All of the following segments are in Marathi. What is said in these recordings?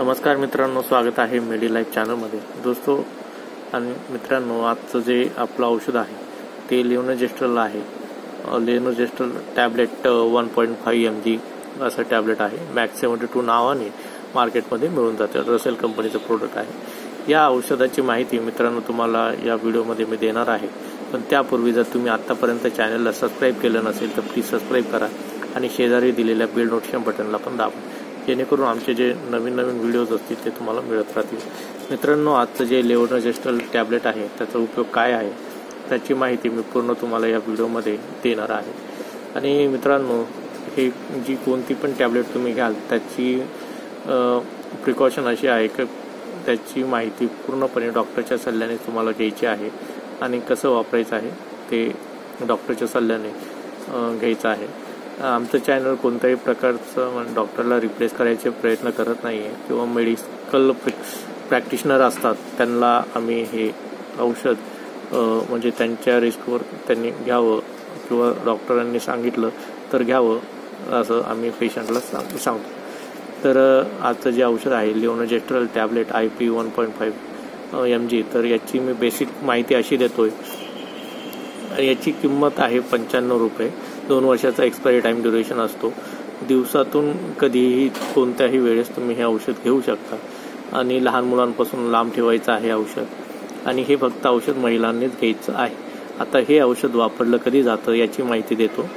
नमस्कार मित्रांनो, स्वागत आहे मेडी लाईफ चॅनलमध्ये। दोस्तों आणि मित्रांनो, आजचं जे आपलं औषध आहे ते लेव्होजेस्ट्रल आहे। लेव्होजेस्ट्रल टॅबलेट 1.5 mg असं टॅबलेट आहे। मॅक्स 72 नावाने मार्केटमध्ये मिळून जाते। रसेल कंपनीचं प्रोडक्ट आहे। या औषधाची माहिती मित्रांनो तुम्हाला या व्हिडिओमध्ये मी देणार आहे, पण त्यापूर्वी जर तुम्ही आतापर्यंत चॅनलला सबस्क्राईब केलं नसेल तर प्लीज सबस्क्राईब करा आणि शेजारी दिलेल्या बेल नोटिफिकेशन बटनला पण दाबा, जेणेकरून आमचे जे नवीन व्हिडिओज असतील ते तुम्हाला मिळत राहतील। मित्रांनो, आजचं जे लेव्होजेस्ट्रल टॅबलेट आहे त्याचा उपयोग काय आहे त्याची माहिती मी पूर्ण तुम्हाला या व्हिडिओमध्ये देणार आहे। आणि मित्रांनो, हे जी कोणती पण टॅबलेट तुम्ही घ्याल त्याची प्रिकॉशन अशी आहे की त्याची माहिती पूर्णपणे डॉक्टरच्या सल्ल्याने तुम्हाला घ्यायची आहे आणि कसं वापरायचं आहे ते डॉक्टरच्या सल्ल्याने घ्यायचं आहे। आमचं चॅनल कोणत्याही प्रकारचं डॉक्टरला रिप्लेस करायचे प्रयत्न करत नाही आहे किंवा मेडिकल प्रॅक्टिशनर असतात त्यांना आम्ही हे औषध म्हणजे त्यांच्या रिस्कवर त्यांनी घ्यावं किंवा डॉक्टरांनी सांगितलं तर घ्यावं असं आम्ही पेशंटला सांगतो। तर आजचं जे औषध आहे लेव्होजेस्ट्रल टॅबलेट IP 1.5 mg, तर याची मी बेसिक माहिती अशी देतोय। याची किंमत आहे 95 रुपये। 2 वर्षाचा एक्सपायरी टाईम ड्युरेशन असतो। दिवसातून कधीही कोणत्याही वेळेस तुम्ही हे औषध घेऊ शकता आणि लहान मुलांपासून लांब ठेवायचं आहे औषध। आणि हे फक्त औषध महिलांनीच घ्यायचं आहे। आता हे औषध वापरलं कधी जातं याची माहिती देतो।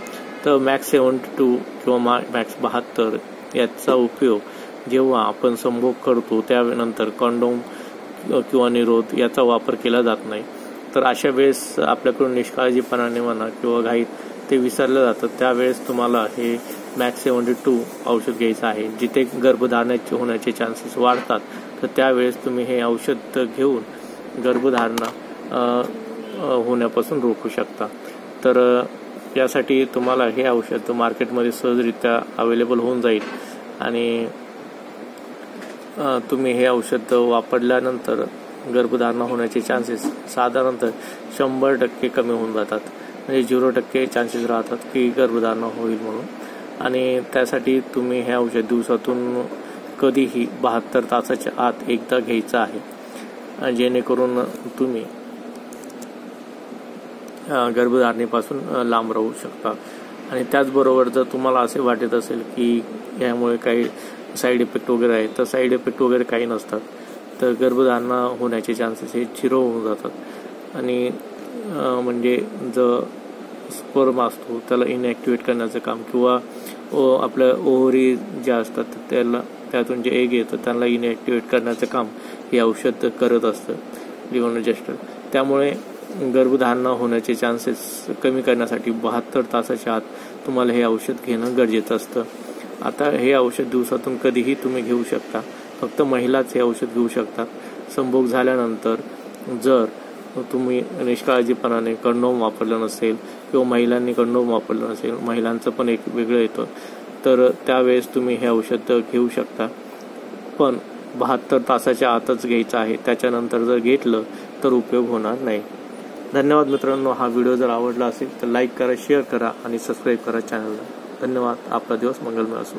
तर मॅक्स 72 किंवा मॅक्स 72 याचा उपयोग जेव्हा आपण संभोग करतो त्यानंतर कंडोम किंवा निरोध याचा वापर केला जात नाही, तर अशा वेळेस आपल्याकडून निष्काळजीपणाने म्हणा किंवा घाईत ते विसरलं जातं, त्यावेळेस तुम्हाला हे मॅक्स 72 औषध घ्यायचं आहे। जिथे गर्भधारणाचे होण्याचे चान्सेस वाढतात तर त्यावेळेस तुम्ही हे औषध घेऊन गर्भधारणा होण्यापासून रोखू शकता। तर यासाठी तुम्हाला हे औषध मार्केटमध्ये सहजरित्या अवेलेबल होऊन जाईल आणि तुम्ही हे औषध वापरल्यानंतर गर्भधारणा होण्याचे चान्सेस साधारणतः 100% कमी होऊन जातात। म्हणजे 0% चान्सेस राहतात की गर्भधारणा होईल म्हणून। आणि त्यासाठी तुम्ही हे औषध दिवसातून कधीही 72 तासाच्या आत एकदा घ्यायचं आहे, जेणेकरून तुम्ही गर्भधारणेपासून लांब राहू शकता। आणि त्याचबरोबर जर तुम्हाला असे वाटत असेल की यामुळे काही साईड इफेक्ट वगैरे आहे, तर साईड इफेक्ट वगैरे काही नसतात। तर गर्भधारणा होण्याचे चान्सेस हे 0 होऊन जातात। आणि म्हणजे जो स्पर्म असतो त्याला इनॲक्टिवेट करण्याचं काम किंवा आपल्या ओव्हरी ज्या असतात त्यातून जे एग येतं त्यांना इनॲक्टिवेट करण्याचं काम हे औषध करत असतं लेव्होजेस्ट्रल। त्यामुळे गर्भधारणा होण्याचे चान्सेस कमी करण्यासाठी 72 तासाच्या आत तुम्हाला हे औषध घेणं गरजेचं असतं। आता हे औषध दिवसातून कधीही तुम्ही घेऊ शकता। फक्त महिलाच हे औषध घेऊ शकतात। संभोग झाल्यानंतर जर तुम्ही निष्काळजीपणाने कंडोम वापरलं नसेल किंवा महिलांनी कंडोम वापरलं नसेल, महिलांचं पण एक वेगळं येतं, तर त्यावेळेस तुम्ही हे औषध घेऊ शकता, पण 72 तासाच्या आतच घ्यायचं आहे। त्याच्यानंतर जर घेतलं तर उपयोग होणार नाही। धन्यवाद मित्रांनो। हा व्हिडिओ जर आवडला असेल तर लाईक करा, शेअर करा आणि सबस्क्राईब करा चॅनलला। धन्यवाद। आपला दिवस मंगलमय असो।